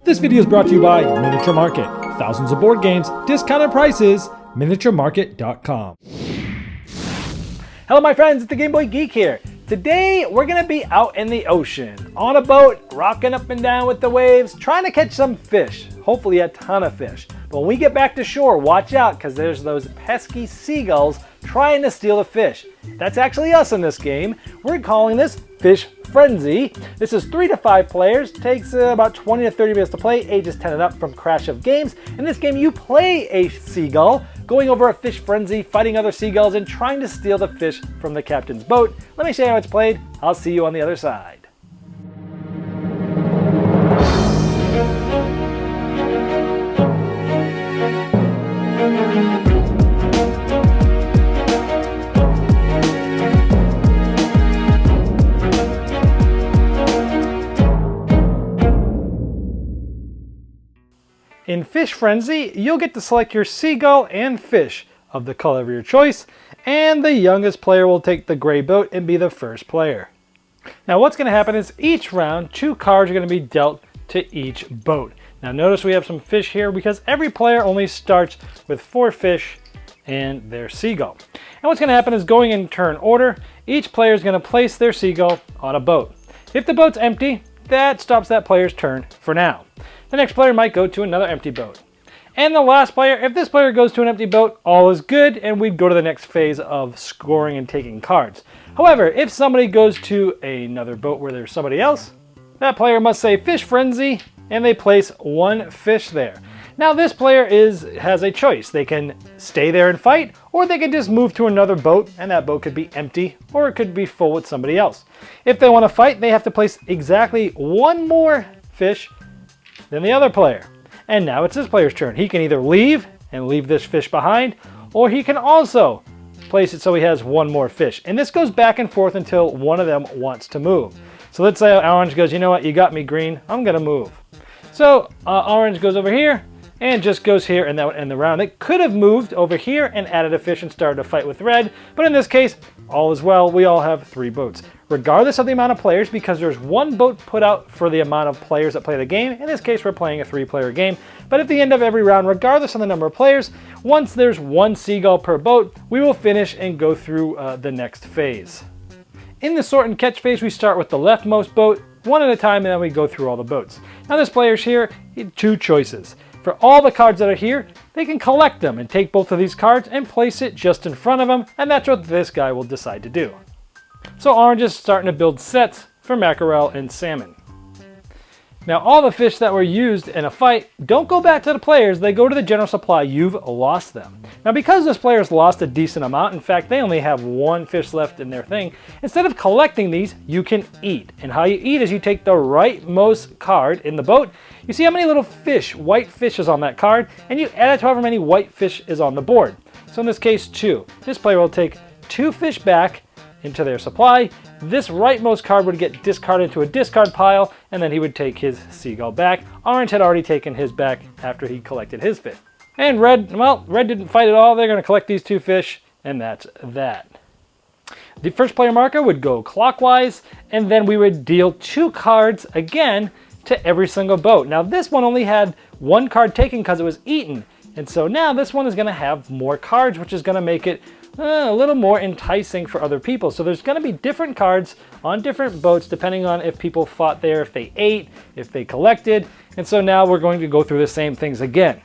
This video is brought to you by Miniature Market. Thousands of board games, discounted prices, miniaturemarket.com. Hello my friends, it's the Game Boy Geek here. Today we're gonna be out in the ocean, on a boat, rocking up and down with the waves, trying to catch some fish, hopefully a ton of fish. But when we get back to shore, watch out because there's those pesky seagulls trying to steal the fish. That's actually us in this game. We're calling this Fish Frenzy. This is 3 to 5 players, takes about 20 to 30 minutes to play, ages 10 and up from Crash of Games. In this game you play a seagull, going over a fish frenzy, fighting other seagulls and trying to steal the fish from the captain's boat. Let me show you how it's played. I'll see you on the other side. In Fish Frenzy, you'll get to select your seagull and fish of the color of your choice, and the youngest player will take the gray boat and be the first player. Now what's going to happen is each round, 2 cards are going to be dealt to each boat. Now notice we have some fish here because every player only starts with 4 fish and their seagull. And what's going to happen is going in turn order, each player is going to place their seagull on a boat. If the boat's empty, that stops that player's turn for now. The next player might go to another empty boat. And the last player, if this player goes to an empty boat, all is good, and we'd go to the next phase of scoring and taking cards. However, if somebody goes to another boat where there's somebody else, that player must say Fish Frenzy, and they place 1 fish there. Now this player has a choice. They can stay there and fight, or they can just move to another boat, and that boat could be empty, or it could be full with somebody else. If they want to fight, they have to place exactly 1 more fish than the other player. And now it's this player's turn. He can either leave and leave this fish behind, or he can also place it so he has 1 more fish. And this goes back and forth until one of them wants to move. So let's say orange goes, you know what, you got me green, I'm gonna move. So orange goes over here and just goes here, and that would end the round. It could have moved over here and added a fish and started a fight with red, but in this case, all is well, we all have 3 boats. Regardless of the amount of players, because there's 1 boat put out for the amount of players that play the game. In this case, we're playing a 3-player game. But at the end of every round, regardless of the number of players, once there's 1 seagull per boat, we will finish and go through the next phase. In the sort and catch phase, we start with the leftmost boat, 1 at a time, and then we go through all the boats. Now this player's here, 2 choices. For all the cards that are here, they can collect them and take both of these cards and place it just in front of them, and that's what this guy will decide to do. So orange is starting to build sets for mackerel and salmon. Now all the fish that were used in a fight don't go back to the players, they go to the general supply. You've lost them. Now because this player's lost a decent amount, in fact they only have 1 fish left in their thing, instead of collecting these, you can eat. And how you eat is you take the rightmost card in the boat, you see how many little fish, white fish is on that card, and you add it to however many white fish is on the board. So in this case 2. This player will take 2 fish back into their supply. This rightmost card would get discarded into a discard pile, and then he would take his seagull back. Orange had already taken his back after he collected his fish. And red, well, red didn't fight at all. They're going to collect these 2 fish, and that's that. The first player marker would go clockwise, and then we would deal 2 cards again to every single boat. Now this one only had 1 card taken because it was eaten, and so now this one is going to have more cards, which is going to make it a little more enticing for other people. So there's going to be different cards on different boats depending on if people fought there, if they ate, if they collected. And so now we're going to go through the same things again.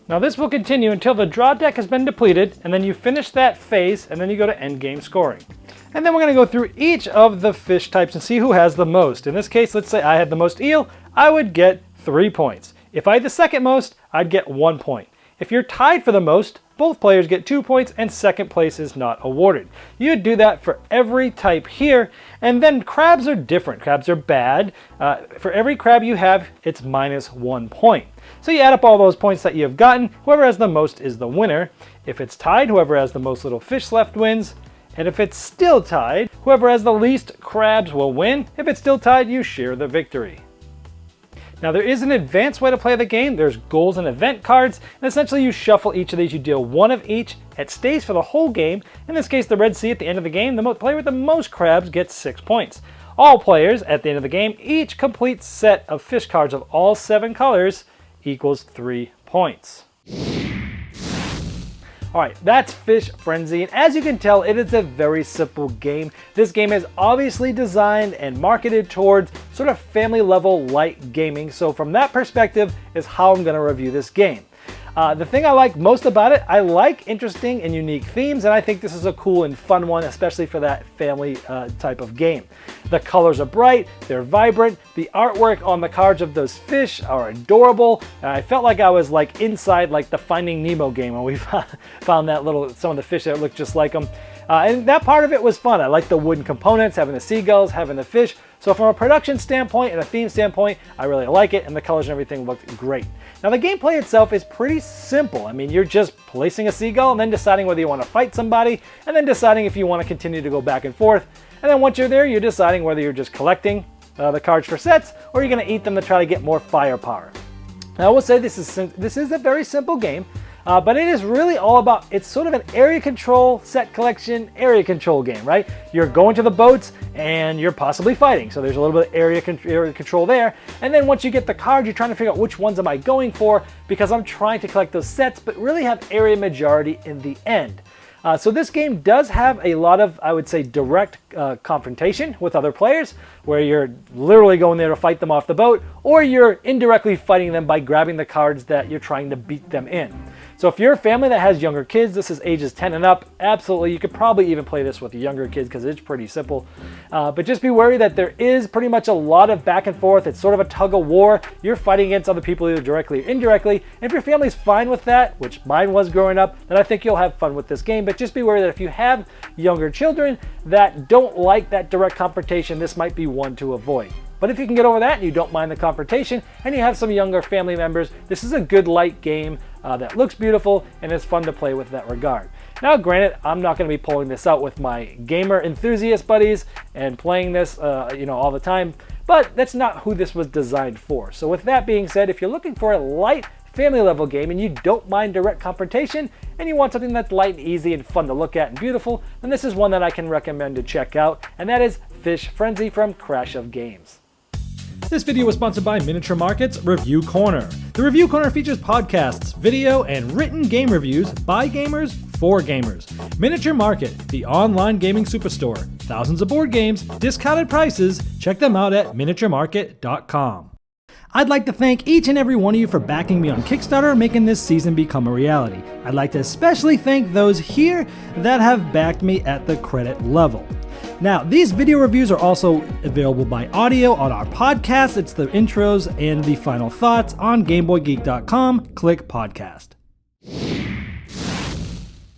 Now this will continue until the draw deck has been depleted, and then you finish that phase, and then you go to end game scoring. And then we're going to go through each of the fish types and see who has the most. In this case, let's say I had the most eel, I would get 3 points. If I had the second most, I'd get 1 point. If you're tied for the most, both players get 2 points and second place is not awarded. You would do that for every type here, and then crabs are different. Crabs are bad. For every crab you have, it's minus 1 point. So you add up all those points that you have gotten, whoever has the most is the winner. If it's tied, whoever has the most little fish left wins. And if it's still tied, whoever has the least crabs will win. If it's still tied, you share the victory. Now there is an advanced way to play the game. There's goals and event cards, and essentially you shuffle each of these, you deal 1 of each. It stays for the whole game. In this case, the Red Sea at the end of the game, the player with the most crabs gets 6 points. All players, at the end of the game, each complete set of fish cards of all 7 colors equals 3 points. Alright, that's Fish Frenzy, and as you can tell, it is a very simple game. This game is obviously designed and marketed towards sort of family level light gaming, so from that perspective is how I'm going to review this game. The thing I like most about it, I like interesting and unique themes, and I think this is a cool and fun one, especially for that family type of game. The colors are bright, they're vibrant, the artwork on the cards of those fish are adorable, and I felt like I was like inside like the Finding Nemo game when we found that some of the fish that looked just like them. And that part of it was fun. I like the wooden components, having the seagulls, having the fish. So from a production standpoint and a theme standpoint, I really like it, and the colors and everything looked great. Now the gameplay itself is pretty simple. I mean, you're just placing a seagull and then deciding whether you want to fight somebody, and then deciding if you want to continue to go back and forth. And then once you're there, you're deciding whether you're just collecting the cards for sets, or you're going to eat them to try to get more firepower. Now I will say this is a very simple game. But it is really all about, it's sort of an area control, set collection, area control game, right? You're going to the boats and you're possibly fighting. So there's a little bit of area control there. And then once you get the card, you're trying to figure out which ones am I going for, because I'm trying to collect those sets, but really have area majority in the end. So this game does have a lot of, I would say, direct confrontation with other players, where you're literally going there to fight them off the boat, or you're indirectly fighting them by grabbing the cards that you're trying to beat them in. So if you're a family that has younger kids, this is ages 10 and up, absolutely, you could probably even play this with younger kids because it's pretty simple. But just be wary that there is pretty much a lot of back and forth. It's sort of a tug of war. You're fighting against other people either directly or indirectly. And if your family's fine with that, which mine was growing up, then I think you'll have fun with this game. But just be wary that if you have younger children that don't like that direct confrontation, this might be one to avoid. But if you can get over that and you don't mind the confrontation and you have some younger family members, this is a good light game that looks beautiful and is fun to play with that regard. Now granted, I'm not going to be pulling this out with my gamer enthusiast buddies and playing this all the time, but that's not who this was designed for. So with that being said, if you're looking for a light family level game and you don't mind direct confrontation and you want something that's light and easy and fun to look at and beautiful, then this is one that I can recommend to check out, and that is Fish Frenzy from Crash of Games. This video was sponsored by Miniature Market's Review Corner. The Review Corner features podcasts, video, and written game reviews by gamers for gamers. Miniature Market, the online gaming superstore. Thousands of board games, discounted prices. Check them out at miniaturemarket.com. I'd like to thank each and every one of you for backing me on Kickstarter, making this season become a reality. I'd like to especially thank those here that have backed me at the credit level. Now, these video reviews are also available by audio on our podcast. It's the intros and the final thoughts on GameBoyGeek.com. Click podcast.